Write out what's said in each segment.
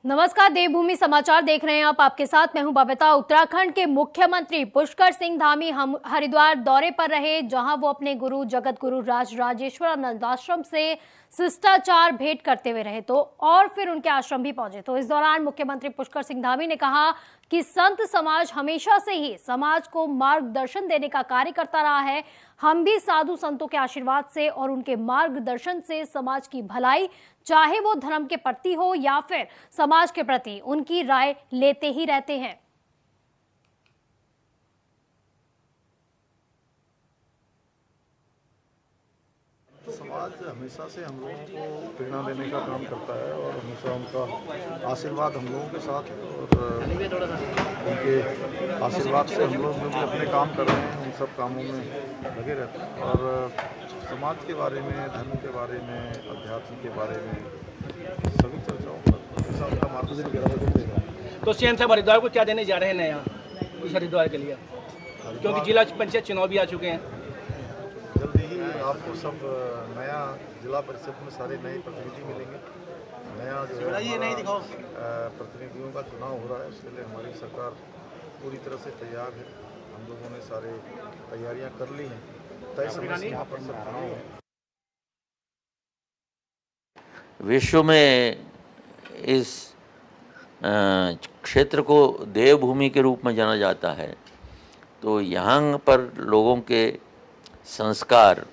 नमस्कार, देवभूमि समाचार देख रहे हैं आप। आपके साथ मैं हूं बबीता। उत्तराखंड के मुख्यमंत्री पुष्कर सिंह धामी हम हरिद्वार दौरे पर रहे, जहां वो अपने गुरु जगत गुरु राजराजेश्वरानंद आश्रम से शिष्टाचार भेंट करते हुए रहे और फिर उनके आश्रम भी पहुंचे। तो इस दौरान मुख्यमंत्री पुष्कर सिंह धामी ने कहा कि संत समाज हमेशा से ही समाज को मार्गदर्शन देने का कार्य करता रहा है। हम भी साधु संतों के आशीर्वाद से और उनके मार्गदर्शन से समाज की भलाई, चाहे वो धर्म के प्रति हो या फिर समाज के प्रति, उनकी राय लेते ही रहते हैं। समाज हमेशा से हम लोगों को प्रेरणा देने का काम करता है और हमेशा उनका आशीर्वाद हम लोगों के साथ है और उनके आशीर्वाद से हम लोग जो भी अपने काम कर रहे हैं उन सब कामों में लगे रहते हैं और समाज के बारे में, धर्म के बारे में, अध्यात्म के बारे में सभी चर्चाओं पर हमेशा उनका मार्गदर्शन देगा। तो सीएम साहब हरिद्वार को क्या देने जा रहे हैं नया इस हरिद्वार के लिए, क्योंकि जिला पंचायत चुनाव भी आ चुके हैं? जल्दी ही आपको सब नया जिला परिषद में सारे नए प्रतिनिधि मिलेंगे। नया जो है प्रतिनिधियों का चुनाव हो रहा है, इसके लिए हमारी सरकार पूरी तरह से तैयार है। हम लोगों ने सारे तैयारियां कर ली हैं। तय समय सीमा पर सब चुनाव है। विश्व में इस क्षेत्र को देवभूमि के रूप में जाना जाता है, तो यहाँ पर लोगों के संस्कार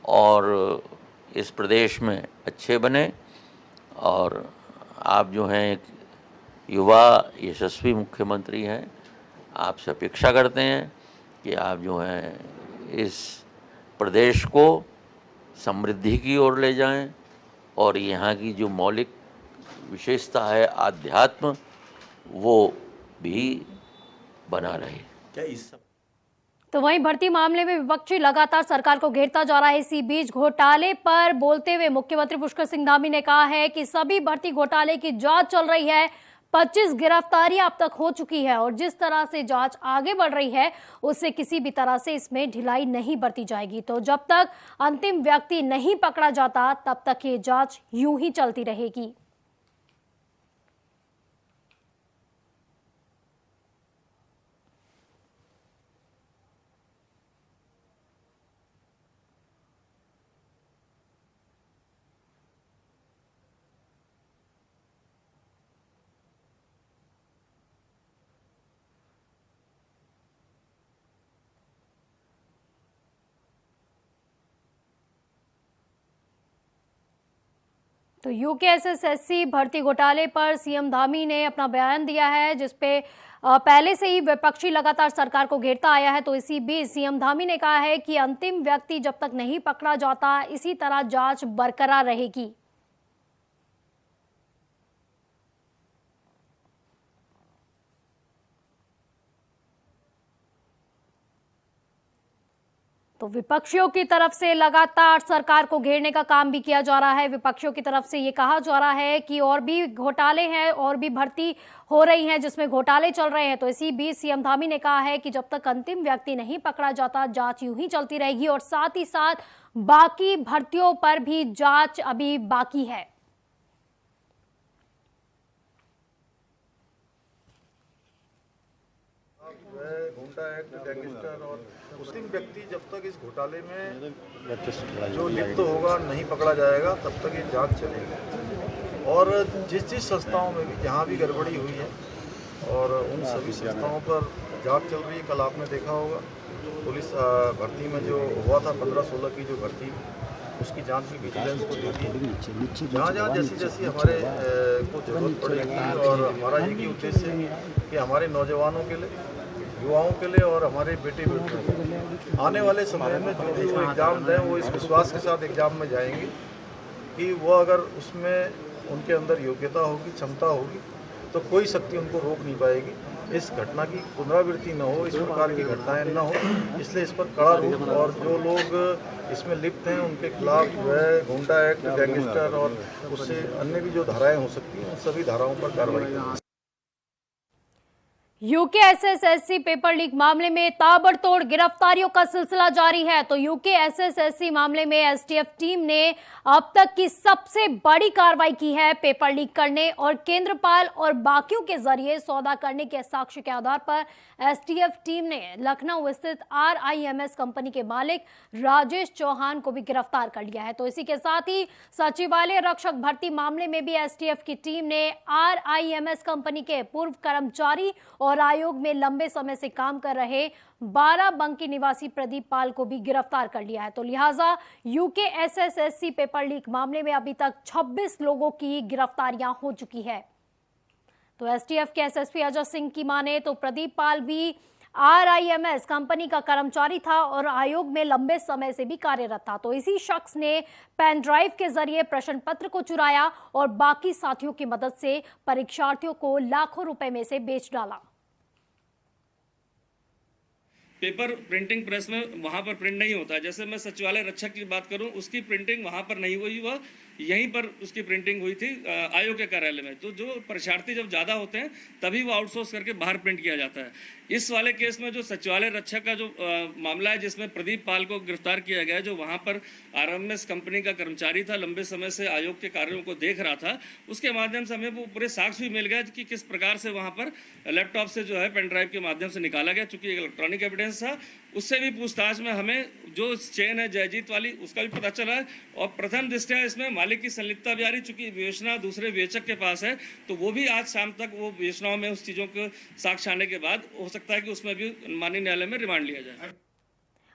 और इस प्रदेश में अच्छे बने और आप जो हैं एक युवा यशस्वी मुख्यमंत्री हैं। आपसे अपेक्षा करते हैं कि आप जो हैं इस प्रदेश को समृद्धि की ओर ले जाएं और यहाँ की जो मौलिक विशेषता है आध्यात्म, वो भी बना रहे। क्या इस तो वहीं भर्ती मामले में विपक्षी लगातार सरकार को घेरता जा रहा है। इसी बीच घोटाले पर बोलते हुए मुख्यमंत्री पुष्कर सिंह धामी ने कहा है कि सभी भर्ती घोटाले की जांच चल रही है। 25 गिरफ्तारियां अब तक हो चुकी है और जिस तरह से जांच आगे बढ़ रही है उससे किसी भी तरह से इसमें ढिलाई नहीं बरती जाएगी। तो जब तक अंतिम व्यक्ति नहीं पकड़ा जाता तब तक ये जांच यूं ही चलती रहेगी। तो यूकेएसएससी भर्ती घोटाले पर सीएम धामी ने अपना बयान दिया है, जिसपे पहले से ही विपक्षी लगातार सरकार को घेरता आया है। तो इसी बीच सीएम धामी ने कहा है कि अंतिम व्यक्ति जब तक नहीं पकड़ा जाता, इसी तरह जांच बरकरार रहेगी। तो विपक्षियों की तरफ से लगातार सरकार को घेरने का काम भी किया जा रहा है। विपक्षियों की तरफ से ये कहा जा रहा है कि और भी घोटाले हैं और भी भर्ती हो रही है जिसमें घोटाले चल रहे हैं। तो इसी बीच सीएम धामी ने कहा है कि जब तक अंतिम व्यक्ति नहीं पकड़ा जाता जांच यूं ही चलती रहेगी और साथ ही साथ बाकी भर्तियों पर भी जांच अभी बाकी है। गुंडा एक्ट, गैंगस्टर और मुस्लिम व्यक्ति जब तक इस घोटाले में जो लिप्त होगा नहीं पकड़ा जाएगा तब तक ये जांच चलेगी। और जिस संस्थाओं में भी जहाँ भी गड़बड़ी हुई है और उन सभी संस्थाओं पर जांच चल रही है। कल आपने देखा होगा पुलिस भर्ती में जो हुआ था 15-16 की जो भर्ती, उसकी जांच भी विजिलेंस को दे दी। जहाँ जहाँ जैसी हमारे को जरूरत पड़ेगी और हमारा एक ही उद्देश्य है कि हमारे नौजवानों के लिए, युवाओं के लिए और हमारे बेटे बेटियों आने वाले समय में जो भी वो एग्ज़ाम दें वो इस विश्वास के साथ एग्ज़ाम में जाएंगे कि वो अगर उसमें उनके अंदर योग्यता होगी, क्षमता होगी, तो कोई शक्ति उनको रोक नहीं पाएगी। इस घटना की पुनरावृत्ति न हो, इस प्रकार की घटनाएं न हो, इसलिए इस पर कड़ा रूप और जो लोग इसमें लिप्त हैं उनके खिलाफ जो है गुंडा एक्ट, गैंगस्टर और उससे अन्य भी जो धाराएँ हो सकती हैं उन सभी धाराओं पर कार्रवाई करनी। यूके एसएसएससी पेपर लीक मामले में ताबड़तोड़ गिरफ्तारियों का सिलसिला जारी है। तो यूके एसएसएससी मामले में एसटीएफ टीम ने अब तक की सबसे बड़ी कार्रवाई की है। पेपर लीक करने और केंद्रपाल और बाकियों के जरिए सौदा करने के साक्ष्य के आधार पर एसटीएफ टीम ने लखनऊ स्थित आरआईएमएस कंपनी के मालिक राजेश चौहान को भी गिरफ्तार कर लिया है। तो इसी के साथ ही सचिवालय रक्षक भर्ती मामले में भी एसटीएफ की टीम ने आरआईएमएस कंपनी के पूर्व कर्मचारी और आयोग में लंबे समय से काम कर रहे 12 बंकी निवासी प्रदीप पाल को भी गिरफ्तार कर लिया है। तो लिहाजा यूके एसएसएससी पेपर लीक मामले में अभी तक 26 लोगों की गिरफ्तारियां हो चुकी है। तो एसटीएफ के एसएसपी अजय सिंह की माने तो प्रदीप पाल भी आरआईएमएस कंपनी का कर्मचारी था और आयोग में लंबे समय से भी कार्यरत था। तो इसी शख्स ने पेन ड्राइव के जरिए प्रश्न पत्र को चुराया और बाकी साथियों की मदद से परीक्षार्थियों को लाखों रुपए में से बेच डाला। पेपर प्रिंटिंग प्रेस में वहाँ पर प्रिंट नहीं होता है। जैसे मैं सचिवालय रक्षक की बात करूँ, उसकी प्रिंटिंग वहाँ पर नहीं हुई, वह यहीं पर उसकी प्रिंटिंग हुई थी आयोग के कार्यालय में। तो जो परीक्षार्थी जब ज़्यादा होते हैं तभी वो आउटसोर्स करके बाहर प्रिंट किया जाता है। इस वाले केस में जो सचिवालय रक्षक का जो मामला है, जिसमें प्रदीप पाल को गिरफ्तार किया गया, जो वहाँ पर आरएमएस कंपनी का कर्मचारी था, लंबे समय से आयोग के कार्यों को देख रहा था, उसके माध्यम से हमें वो पूरे साक्ष्य भी मिल गया कि किस प्रकार से वहाँ पर लैपटॉप से जो है पेन ड्राइव के माध्यम से निकाला गया। चूंकि एक इलेक्ट्रॉनिक एविडेंस था, उससे भी पूछताछ में हमें जो चेन है जयजीत वाली, उसका भी पता चला है। और प्रथम दृष्टया इसमें मालिक की संलिप्तता भी आ रही, चूंकि विवेचना दूसरे विवेचक के पास है, तो वो भी आज शाम तक वो विवेचनाओं में उस चीज़ों को साक्ष्य आने के बाद हो सकता है कि उसमें भी माननीय न्यायालय में रिमांड लिया जाए।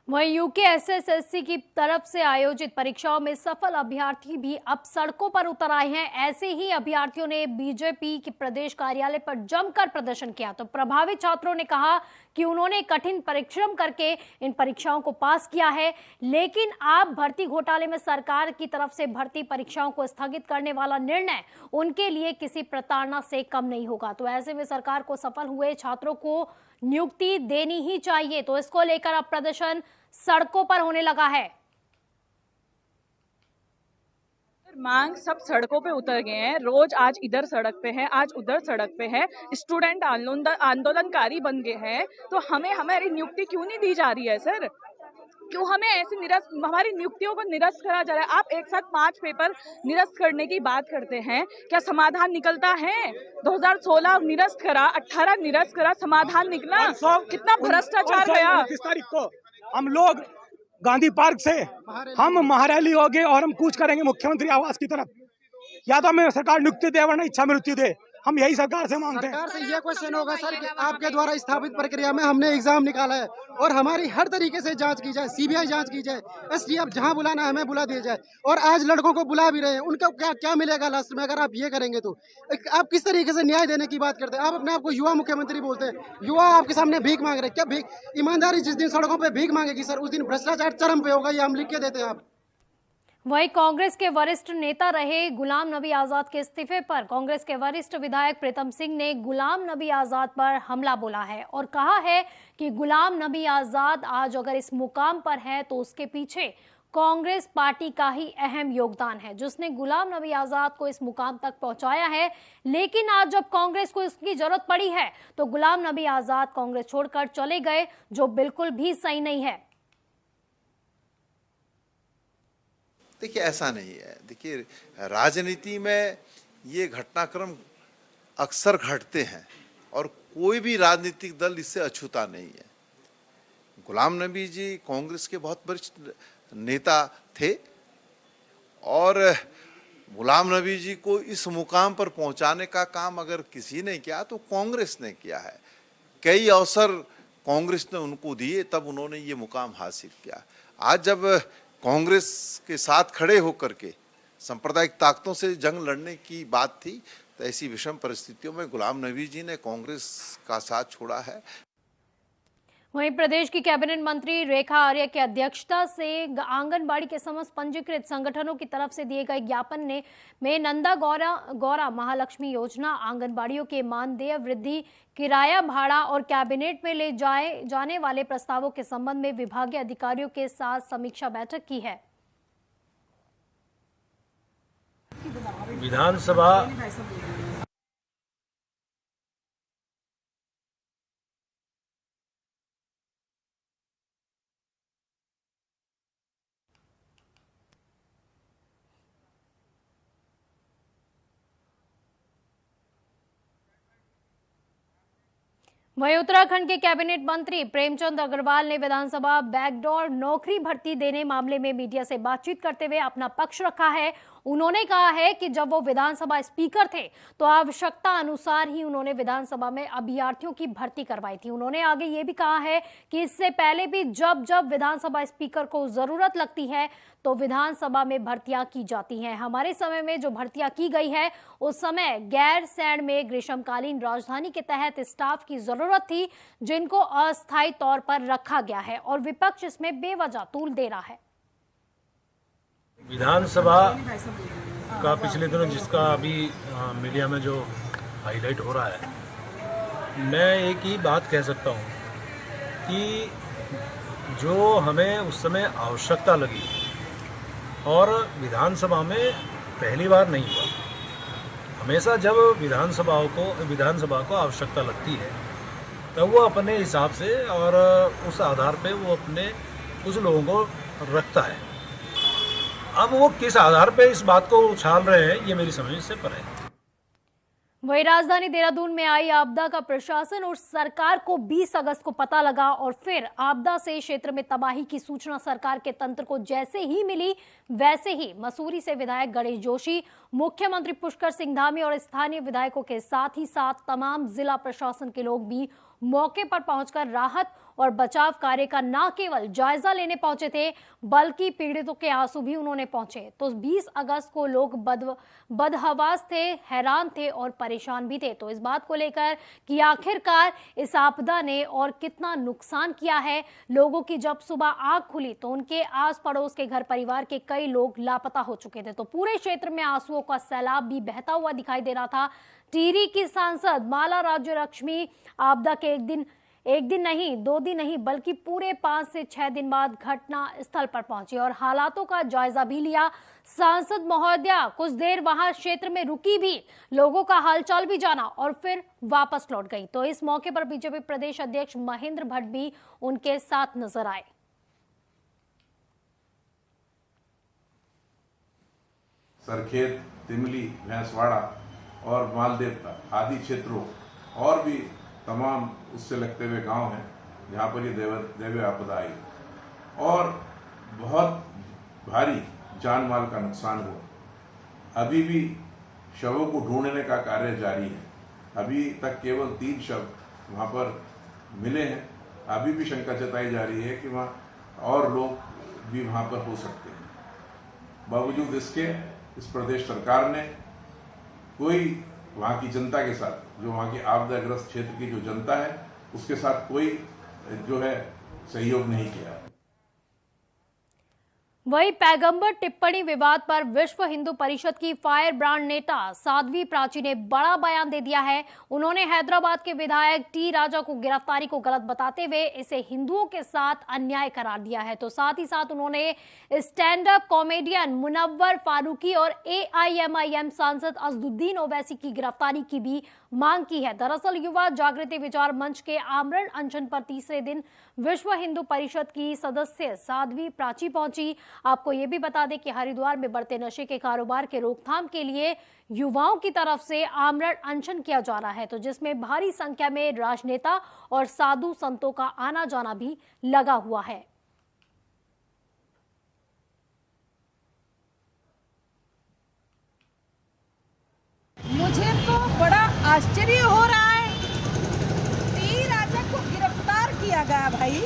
वहीं यूके एसएसएससी की तरफ से आयोजित परीक्षाओं में सफल अभ्यर्थी भी अब सड़कों पर उतर आए हैं। ऐसे ही अभ्यर्थियों ने बीजेपी के प्रदेश कार्यालय पर जमकर प्रदर्शन किया। तो प्रभावित छात्रों ने कहा कि उन्होंने कठिन परिश्रम करके इन परीक्षाओं को पास किया है, लेकिन आप भर्ती घोटाले में सरकार की तरफ से भर्ती परीक्षाओं को स्थगित करने वाला निर्णय उनके लिए किसी प्रताड़ना से कम नहीं होगा। तो ऐसे में सरकार को सफल हुए छात्रों को नियुक्ति देनी ही चाहिए। तो इसको लेकर अब प्रदर्शन सड़कों पर होने लगा है। मांग सब सड़कों पे उतर गए हैं। रोज आज इधर सड़क पे है, आज उधर सड़क पे है। स्टूडेंट आंदोलनकारी बन गए हैं। तो हमें हमारी नियुक्ति क्यों नहीं दी जा रही है सर? क्यों हमें ऐसे हमारी नियुक्तियों को निरस्त करा जा रहा है? आप एक साथ 5 पेपर निरस्त करने की बात करते हैं, क्या समाधान निकलता है? 2016 निरस्त करा, 18 निरस्त करा, समाधान निकला? कितना भ्रष्टाचार गया। 29 तारीख को हम लोग गांधी पार्क से हम महारैली हो गए और हम कूच करेंगे मुख्यमंत्री आवास की तरफ। या तो हमें सरकार नियुक्ति दे वरना इच्छा मृत्यु दे। हम यही सरकार से मांगते हैं। सरकार से ये क्वेश्चन होगा सर कि आपके द्वारा स्थापित प्रक्रिया में हमने एग्जाम निकाला है और हमारी हर तरीके से जांच की जाए, सीबीआई जांच की जाए, एसटीएफ जहां बुलाना है हमें बुला दिया जाए। और आज लड़कों को बुला भी रहे हैं, उनका क्या मिलेगा लास्ट में अगर आप ये करेंगे? तो आप किस तरीके से न्याय देने की बात करते हैं? आप अपने आप को युवा मुख्यमंत्री बोलते हैं, युवा आपके सामने भीख मांग रहे हैं। क्या भीख? ईमानदारी जिस दिन सड़कों पर भीख मांगेगी सर, उस दिन भ्रष्टाचार चरम पे होगा, ये हम लिख के देते हैं। आप वहीं कांग्रेस के वरिष्ठ नेता रहे गुलाम नबी आजाद के इस्तीफे पर कांग्रेस के वरिष्ठ विधायक प्रीतम सिंह ने गुलाम नबी आजाद पर हमला बोला है और कहा है कि गुलाम नबी आजाद आज अगर इस मुकाम पर है तो उसके पीछे कांग्रेस पार्टी का ही अहम योगदान है, जिसने गुलाम नबी आजाद को इस मुकाम तक पहुंचाया है। लेकिन आज जब कांग्रेस को इसकी जरूरत पड़ी है तो गुलाम नबी आजाद कांग्रेस छोड़कर चले गए, जो बिल्कुल भी सही नहीं है। देखिए ऐसा नहीं है। देखिए राजनीति में ये घटनाक्रम अक्सर घटते हैं और कोई भी राजनीतिक दल इससे अछूता नहीं है। गुलाम नबी जी कांग्रेस के बहुत वरिष्ठ नेता थे और गुलाम नबी जी को इस मुकाम पर पहुंचाने का काम अगर किसी ने किया तो कांग्रेस ने किया है। कई अवसर कांग्रेस ने उनको दिए, तब उन्होंने ये मुकाम हासिल किया। आज जब कांग्रेस के साथ खड़े होकर के सांप्रदायिक ताकतों से जंग लड़ने की बात थी, तो ऐसी विषम परिस्थितियों में गुलाम नबी जी ने कांग्रेस का साथ छोड़ा है। वहीं प्रदेश की कैबिनेट मंत्री रेखा आर्या की अध्यक्षता से आंगनबाड़ी के समस्त पंजीकृत संगठनों की तरफ से दिए गए ज्ञापन में नंदा गौरा महालक्ष्मी योजना, आंगनबाड़ियों के मानदेय वृद्धि, किराया भाड़ा और कैबिनेट में ले जाने वाले प्रस्तावों के संबंध में विभागीय अधिकारियों के साथ समीक्षा बैठक की है। विधानसभा वहीं उत्तराखंड के कैबिनेट मंत्री प्रेमचंद अग्रवाल ने विधानसभा बैकडोर नौकरी भर्ती देने मामले में मीडिया से बातचीत करते हुए अपना पक्ष रखा है। उन्होंने कहा है कि जब वो विधानसभा स्पीकर थे तो आवश्यकता अनुसार ही उन्होंने विधानसभा में अभ्यर्थियों की भर्ती करवाई थी। उन्होंने आगे ये भी कहा है कि इससे पहले भी जब जब विधानसभा स्पीकर को जरूरत लगती है तो विधानसभा में भर्तियां की जाती हैं। हमारे समय में जो भर्तियां की गई है उस समय गैरसैंण में ग्रीष्मकालीन राजधानी के तहत स्टाफ की जरूरत थी, जिनको अस्थायी तौर पर रखा गया है और विपक्ष इसमें बेवजह तूल दे रहा है। विधानसभा का पिछले दिनों जिसका अभी मीडिया में जो हाईलाइट हो रहा है, मैं एक ही बात कह सकता हूँ कि जो हमें उस समय आवश्यकता लगी और विधानसभा में पहली बार नहीं हुआ। हमेशा जब विधानसभा को आवश्यकता लगती है तो वो अपने हिसाब से और उस आधार पे वो अपने कुछ लोगों को रखता है। अब वो किस आधार पे इस बात को उछाल रहे हैं ये मेरी समझ से परे है। वही राजधानी देहरादून में आई आपदा का प्रशासन और सरकार को 20 अगस्त को पता लगा और फिर आपदा से क्षेत्र में तबाही की सूचना सरकार के तंत्र को जैसे ही मिली वैसे ही मसूरी से विधायक गणेश जोशी, मुख्यमंत्री पुष्कर सिंह धामी और स्थानीय विधायकों के साथ ही साथ तमाम जिला प्रशासन के लोग भी मौके पर पहुंचकर राहत और बचाव कार्य का न केवल जायजा लेने पहुंचे थे बल्कि पीड़ितों के आंसू भी उन्होंने पहुंचे। तो 20 अगस्त को लोग बदहवास थे, हैरान थे और परेशान भी थे। तो इस बात को लेकर कि आखिरकार इस आपदा ने और कितना नुकसान किया है। लोगों की जब सुबह आंख खुली तो उनके आस पड़ोस के घर परिवार के कई लोग लापता हो चुके थे। तो पूरे क्षेत्र में आंसुओं का सैलाब भी बहता हुआ दिखाई दे रहा था। टिहरी की सांसद माला राज्य लक्ष्मी आपदा के एक दिन नहीं, 2 दिन नहीं बल्कि पूरे 5 से 6 दिन बाद घटना स्थल पर पहुंची और हालातों का जायजा भी लिया। सांसद महोदया कुछ देर वहां क्षेत्र में रुकी भी, लोगों का हालचाल भी जाना और फिर वापस लौट गई। तो इस मौके पर बीजेपी प्रदेश अध्यक्ष महेंद्र भट्ट भी उनके साथ नजर आए। सरखेत, तिमली, भैंसवाड़ा और मालदेवता आदि क्षेत्रों और भी तमाम उससे लगते हुए गांव हैं जहां पर ये दैवीय आपदा आई और बहुत भारी जान माल का नुकसान हुआ। अभी भी शवों को ढूंढने का कार्य जारी है। अभी तक केवल 3 शव वहां पर मिले हैं। अभी भी शंका जताई जा रही है कि वहां और लोग भी वहां पर हो सकते हैं। बावजूद इसके इस प्रदेश सरकार ने कोई वहाँ की जनता के साथ, जो वहाँ की आपदाग्रस्त क्षेत्र की जो जनता है उसके साथ कोई जो है सहयोग नहीं किया। वही पैगंबर टिप्पणी विवाद पर विश्व हिंदू परिषद की फायर ब्रांड नेता साध्वी प्राची ने बड़ा बयान दे दिया है। उन्होंने हैदराबाद के विधायक टी राजा को गिरफ्तारी को गलत बताते हुए इसे हिंदुओं के साथ अन्याय करार दिया है। तो साथ ही साथ उन्होंने stand up comedian Munawar Faruqui और AIMIM सांसद असदुद्दीन ओवैसी की गिरफ्तारी की भी मांग की है। दरअसल युवा जागृति विचार मंच के आमरण अनशन पर तीसरे दिन विश्व हिंदू परिषद की सदस्य साध्वी प्राची पहुंची। आपको ये भी बता दें कि हरिद्वार में बढ़ते नशे के कारोबार के रोकथाम के लिए युवाओं की तरफ से आमरण अनशन किया जा रहा है, तो जिसमें भारी संख्या में राजनेता और साधु संतों का आना जाना भी लगा हुआ है। मुझे तो बड़ा आश्चर्य हो रहा है। टी राजा को गिरफ्तार किया गया भाई,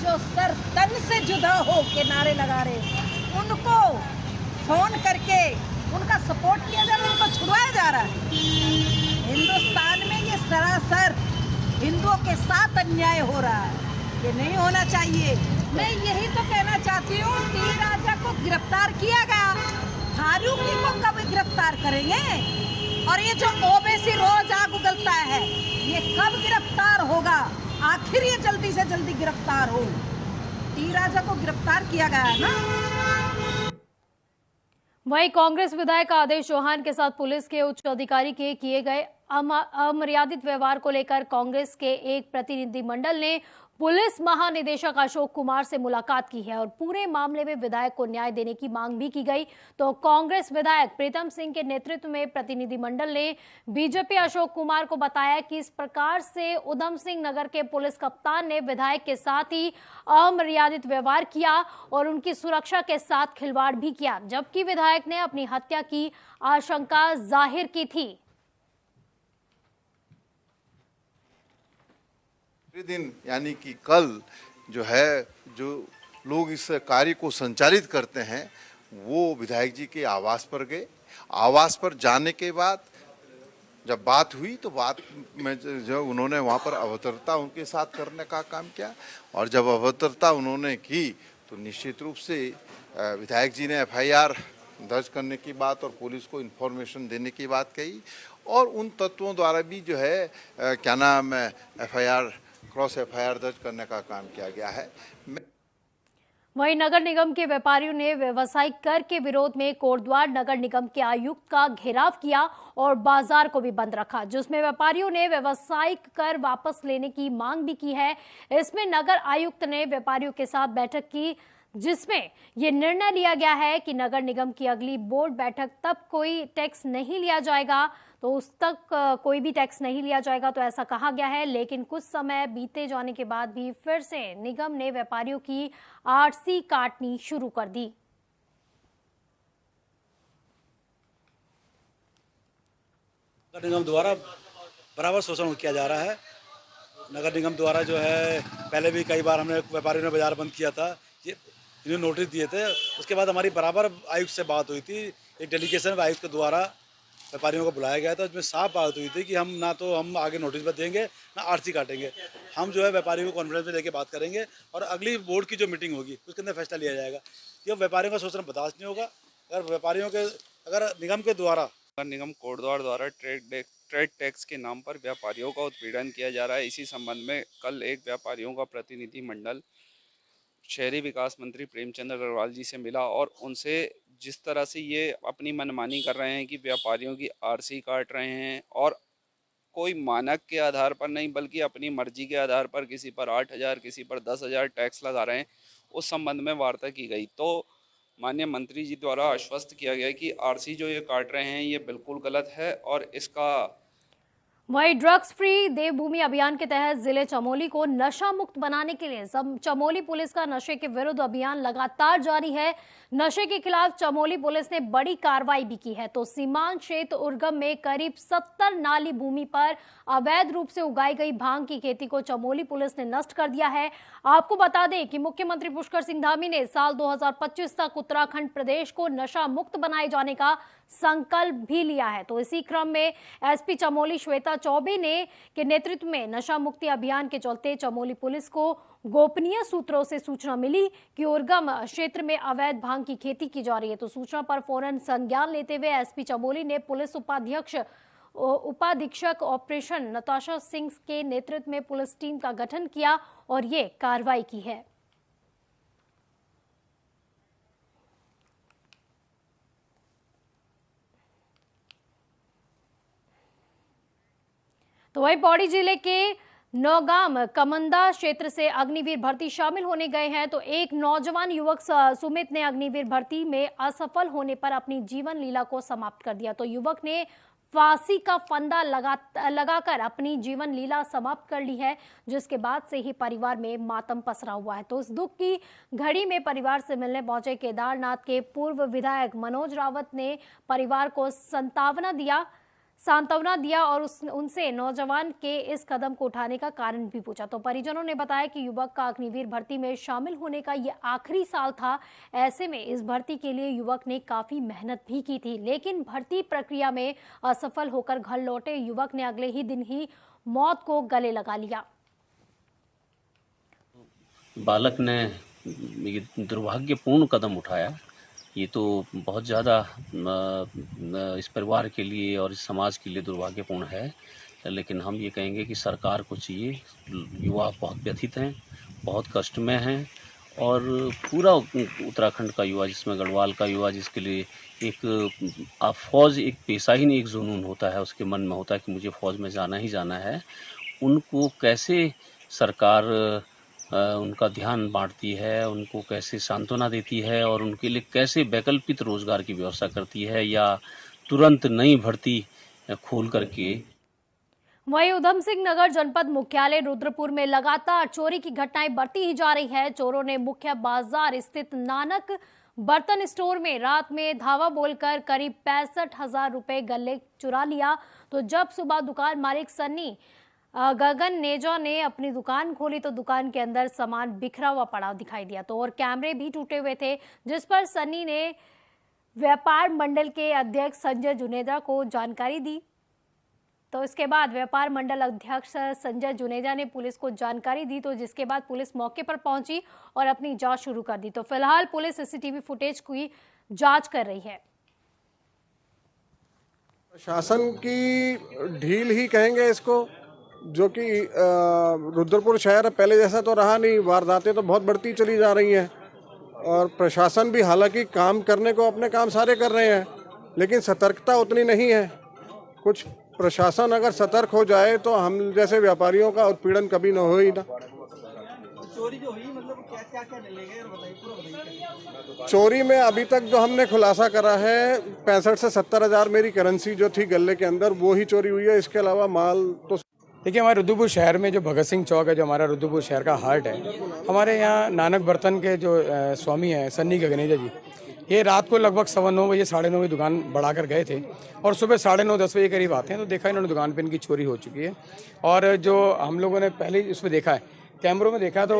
जो सर तन से जुदा हो के नारे लगा रहे, उनको फोन करके उनका सपोर्ट किया जा रहा है, उनको छुड़वाया जा रहा है। हिंदुस्तान में ये सरासर हिंदुओं के साथ अन्याय हो रहा है, ये नहीं होना चाहिए। मैं यही तो कहना चाहती हूँ, टी राजा को गिरफ्तार किया गया, फारूकी को कब गिरफ्तार करेंगे? और ये जो ओबीसी रोज आग उगलता है, ये कब गिरफ्तार होगा? आखिर ये जल्दी से जल्दी गिरफ्तार हो। टी राजा को गिरफ्तार किया गया है ना। वहीं कांग्रेस विधायक आदेश चौहान के साथ पुलिस के उच्च अधिकारी के किए गए अमर्यादित व्यवहार को लेकर कांग्रेस के एक प्रतिनिधिमंडल ने पुलिस महानिदेशक अशोक कुमार से मुलाकात की है और पूरे मामले में विधायक को न्याय देने की मांग भी की गई। तो कांग्रेस विधायक प्रीतम सिंह के नेतृत्व में प्रतिनिधिमंडल ने बीजेपी अशोक कुमार को बताया कि इस प्रकार से उधम सिंह नगर के पुलिस कप्तान ने विधायक के साथ ही अमर्यादित व्यवहार किया और उनकी सुरक्षा के साथ खिलवाड़ भी किया, जबकि विधायक ने अपनी हत्या की आशंका जाहिर की थी। दिन यानी कि कल जो है, जो लोग इस कार्य को संचालित करते हैं वो विधायक जी के आवास पर गए। आवास पर जाने के बाद जब बात हुई तो बात में जो उन्होंने वहाँ पर अभद्रता उनके साथ करने का काम किया और जब अभद्रता उन्होंने की तो निश्चित रूप से विधायक जी ने FIR दर्ज करने की बात और पुलिस को इन्फॉर्मेशन देने की बात कही और उन तत्वों द्वारा भी जो है क्या नाम है क्रॉस FIR दर्ज करने का काम किया गया है। वहीं नगर निगम के व्यापारियों ने व्यावसायिक कर के विरोध में कोटद्वार नगर निगम के आयुक्त का घेराव किया और बाजार को भी बंद रखा, जिसमें व्यापारियों ने व्यावसायिक कर वापस लेने की मांग भी की है। इसमें नगर आयुक्त ने व्यापारियों के साथ बैठक की, जिसमें ये निर्णय लिया गया है कि नगर निगम की अगली बोर्ड बैठक तब कोई टैक्स नहीं लिया जाएगा, तो उस तक कोई भी टैक्स नहीं लिया जाएगा, तो ऐसा कहा गया है। लेकिन कुछ समय बीते जाने के बाद भी फिर से निगम ने व्यापारियों की RC काटनी शुरू कर दी। नगर निगम द्वारा बराबर शोषण किया जा रहा है। नगर निगम द्वारा जो है पहले भी कई बार हमने व्यापारियों ने बाजार बंद किया था, इन्हें नोटिस दिए थे। उसके बाद हमारी बराबर आयुक्त से बात हुई थी, एक डेलीगेशन आयुक्त के द्वारा व्यापारियों को बुलाया गया था। उसमें साफ बात हुई थी कि हम ना तो हम आगे नोटिस देंगे ना RC काटेंगे। हम जो है व्यापारियों को कॉन्फ्रेंस में लेके बात करेंगे और अगली बोर्ड की जो मीटिंग होगी उसके अंदर फैसला लिया जाएगा कि व्यापारियों का शोषण बर्दाश्त नहीं होगा। अगर निगम के द्वारा निगम कोटद्वार द्वारा ट्रेड टैक्स के नाम पर व्यापारियों का उत्पीड़न किया जा रहा है। इसी संबंध में कल एक व्यापारियों का प्रतिनिधि मंडल शहरी विकास मंत्री प्रेमचंद अग्रवाल जी से मिला और उनसे जिस तरह से ये अपनी मनमानी कर रहे हैं कि व्यापारियों की RC काट रहे हैं और कोई मानक के आधार पर नहीं बल्कि अपनी मर्जी के आधार पर किसी पर 8,000 किसी पर 10,000 टैक्स लगा रहे हैं, उस संबंध में वार्ता की गई। तो माननीय मंत्री जी द्वारा आश्वस्त किया गया कि RC जो ये काट रहे हैं ये बिल्कुल गलत है और इसका। वहीं ड्रग्स फ्री देवभूमि अभियान के तहत जिले चमोली को नशा मुक्त बनाने के लिए चमोली पुलिस का नशे के विरुद्ध अभियान लगातार जारी है। नशे के खिलाफ चमोली पुलिस ने बड़ी कार्रवाई भी की है। तो सीमांत क्षेत्र उर्गम में करीब 70 नाली भूमि पर अवैध रूप से उगाई गई भांग की खेती को चमोली पुलिस ने नष्ट कर दिया है। आपको बता दें कि मुख्यमंत्री पुष्कर सिंह धामी ने साल 2025 तक उत्तराखंड प्रदेश को नशा मुक्त बनाए जाने का संकल्प भी लिया है। तो इसी क्रम में SP चमोली श्वेता चौबे के नेतृत्व में नशा मुक्ति अभियान के चलते चमोली पुलिस को गोपनीय सूत्रों से सूचना मिली कि उर्गम क्षेत्र में अवैध भांग की खेती की जा रही है। तो सूचना पर फौरन संज्ञान लेते हुए SP चमोली ने पुलिस उपाधीक्षक ऑपरेशन नताशा सिंह के नेतृत्व में पुलिस टीम का गठन किया और ये कार्रवाई की है। तो वहीं पौड़ी जिले के नौगाम कमंदा क्षेत्र से अग्निवीर भर्ती शामिल होने गए हैं। तो एक नौजवान युवक सुमित ने अग्निवीर भर्ती में असफल होने पर अपनी जीवन लीला को समाप्त कर दिया। तो युवक ने फांसी का फंदा लगाकर अपनी जीवन लीला समाप्त कर ली है, जिसके बाद से ही परिवार में मातम पसरा हुआ है। तो इस दुख की घड़ी में परिवार से मिलने पहुंचे केदारनाथ के पूर्व विधायक मनोज रावत ने परिवार को सांत्वना दिया और उनसे नौजवान के इस कदम को उठाने का कारण भी पूछा। तो परिजनों ने बताया कि युवक का अग्निवीर भर्ती में शामिल होने का ये आखिरी साल था। ऐसे में इस भर्ती के लिए युवक ने काफी मेहनत भी की थी, लेकिन भर्ती प्रक्रिया में असफल होकर घर लौटे युवक ने अगले ही दिन ही मौत को गले लगा लिया। बालक ने ये दुर्भाग्यपूर्ण कदम उठाया। ये तो बहुत ज़्यादा इस परिवार के लिए और इस समाज के लिए दुर्भाग्यपूर्ण है, लेकिन हम ये कहेंगे कि सरकार को चाहिए, युवा बहुत व्यथित हैं, बहुत कष्ट में हैं और पूरा उत्तराखंड का युवा, जिसमें गढ़वाल का युवा, जिसके लिए एक फ़ौज एक पेशा ही नहीं, एक जुनून होता है, उसके मन में होता है कि मुझे फ़ौज में जाना ही जाना है, उनको कैसे सरकार उनका ध्यान बांटती है, उनको कैसे सांत्वना देती है और उनके लिए कैसे वैकल्पिक रोजगार की व्यवस्था करती है या तुरंत नई भर्ती खोल करके। वहीं उधम सिंह नगर जनपद मुख्यालय रुद्रपुर में लगातार चोरी की घटनाएं बढ़ती ही जा रही है। चोरों ने मुख्य बाजार स्थित नानक बर्तन स्टोर में रात में धावा बोलकर करीब 65,000 रुपए गले चुरा लिया। तो जब सुबह दुकान मालिक सन्नी गगन नेजा ने अपनी दुकान खोली तो दुकान के अंदर सामान बिखरा हुआ पड़ा दिखाई दिया। तो और कैमरे भी टूटे हुए थे, जिस पर सन्नी ने व्यापार मंडल के अध्यक्ष संजय जुनेजा को जानकारी दी। तो इसके बाद व्यापार मंडल अध्यक्ष संजय जुनेजा ने पुलिस को जानकारी दी, तो जिसके बाद पुलिस मौके पर पहुंची और अपनी जांच शुरू कर दी। तो फिलहाल पुलिस सीसीटीवी फुटेज की जांच कर रही है। शासन की ढील ही कहेंगे इसको, जो कि रुद्रपुर शहर पहले जैसा तो रहा नहीं, वारदातें तो बहुत बढ़ती चली जा रही हैं और प्रशासन भी हालांकि काम करने को अपने काम सारे कर रहे हैं, लेकिन सतर्कता उतनी नहीं है। कुछ प्रशासन अगर सतर्क हो जाए तो हम जैसे व्यापारियों का उत्पीड़न कभी न हो ही ना। चोरी जो हुई मतलब क्या ले गए बताइए। चोरी में अभी तक जो हमने खुलासा करा है 65 से 70 हज़ार मेरी करेंसी जो थी गले के अंदर वो ही चोरी हुई है। इसके अलावा माल तो देखिए, हमारे रुद्रपुर शहर में जो भगत सिंह चौक है, जो हमारा रुद्रपुर शहर का हार्ट है, हमारे यहाँ नानक बर्तन के जो स्वामी हैं सन्नी गगनेजा जी, ये रात को लगभग 9:15 बजे 9:30 बजे दुकान बढ़ाकर गए थे और सुबह 9:30-10 बजे करीब आते हैं तो देखा इन्होंने दुकान पे इनकी चोरी हो चुकी है। और जो हम लोगों ने पहले उसमें देखा है, कैमरों में देखा, तो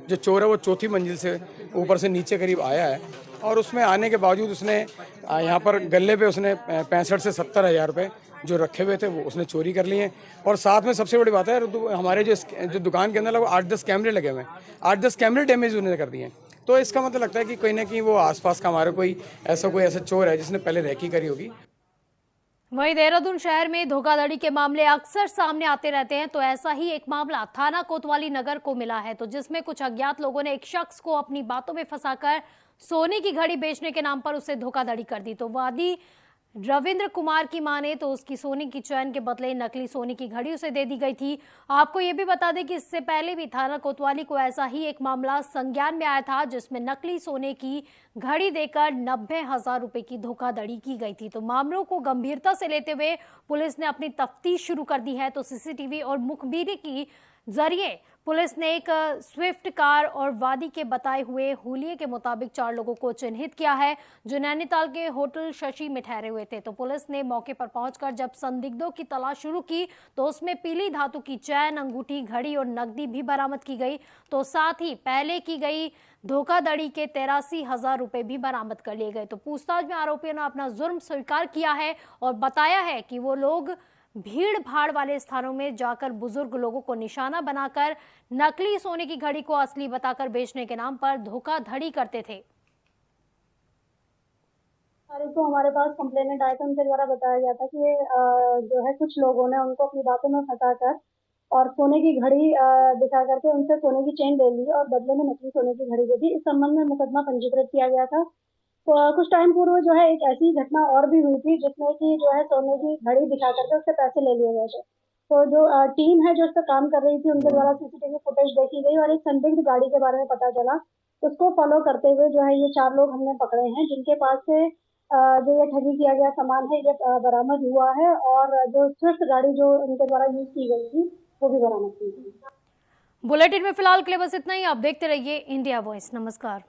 जो चोर है वो चौथी मंजिल से ऊपर से नीचे करीब आया है और उसमें आने के बावजूद उसने यहाँ पर गले पे उसने 65 से 70 हज़ार रुपये जो रखे हुए थे वो उसने चोरी कर लिए। और साथ में सबसे बड़ी बात है, हमारे जो दुकान के अंदर लगभग 8-10 कैमरे लगे हुए हैं, 8-10 कैमरे डैमेज उन्होंने कर दिए हैं। तो इसका मतलब लगता है कि कहीं ना कहीं वो आसपास का हमारा कोई ऐसा चोर है जिसने पहले रैकी करी होगी। वहीं देहरादून शहर में धोखाधड़ी के मामले अक्सर सामने आते रहते हैं। तो ऐसा ही एक मामला थाना कोतवाली नगर को मिला है, तो जिसमें कुछ अज्ञात लोगों ने एक शख्स को अपनी बातों में फंसाकर सोने की घड़ी बेचने के नाम पर उससे धोखाधड़ी कर दी। तो वादी रविंद्र कुमार की माने तो उसकी सोने की चैन के बदले नकली सोने की घड़ी उसे दे दी गई थी। आपको ये भी बता दें कि इससे पहले भी थाना कोतवाली को ऐसा ही एक मामला संज्ञान में आया था, जिसमें नकली सोने की घड़ी देकर 90,000 रुपए की धोखाधड़ी की गई थी। तो मामलों को गंभीरता से लेते हुए पुलिस ने अपनी तफ्तीश शुरू कर दी है। तो सीसीटीवी और मुखबिरी की जरिए पुलिस ने एक स्विफ्ट कार और वादी के बताए हुए हुलिये के मुताबिक 4 लोगों को चिन्हित किया है, जो नैनीताल के होटल शशि में ठहरे हुए थे। तो पुलिस ने मौके पर पहुंचकर जब संदिग्धों की तलाश शुरू की तो उसमें पीली धातु की चैन, अंगूठी, घड़ी और नकदी भी बरामद की गई। तो साथ ही पहले की गई धोखाधड़ी के 83,000 रुपए भी बरामद कर लिए गए। तो पूछताछ में आरोपियों ने अपना जुर्म स्वीकार किया है और बताया है कि वो लोग भीड़ भाड़ वाले स्थानों में जाकर बुजुर्ग लोगों को निशाना बनाकर नकली सोने की घड़ी को असली बताकर बेचने के नाम पर धोखाधड़ी करते थे। तो हमारे पास कंप्लेनेंट आया था, उनके द्वारा बताया गया था कि ये जो है कुछ लोगों ने उनको अपनी बातों में फंसाकर और सोने की घड़ी दिखा करके उनसे सोने की चेन ले ली और बदले में नकली सोने की घड़ी दे दी। इस संबंध में मुकदमा पंजीकृत किया गया था। तो कुछ टाइम पूर्व जो है एक ऐसी घटना और भी हुई थी, जिसमें कि जो है सोने की घड़ी दिखा करके उससे पैसे ले लिए गए थे। तो जो टीम है जो इस पर काम कर रही थी, उनके द्वारा सीसीटीवी फुटेज देखी गई और एक संदिग्ध गाड़ी के बारे में पता चला। उसको फॉलो करते हुए जो है ये 4 लोग हमने पकड़े हैं, जिनके पास से जो ये ठगी किया गया सामान है ये बरामद हुआ है और जो स्विफ्ट गाड़ी जो इनके द्वारा यूज की गई थी वो भी बरामद की गई। बुलेटिन में फिलहाल के लिए बस इतना ही। आप देखते रहिए इंडिया वॉइस। नमस्कार।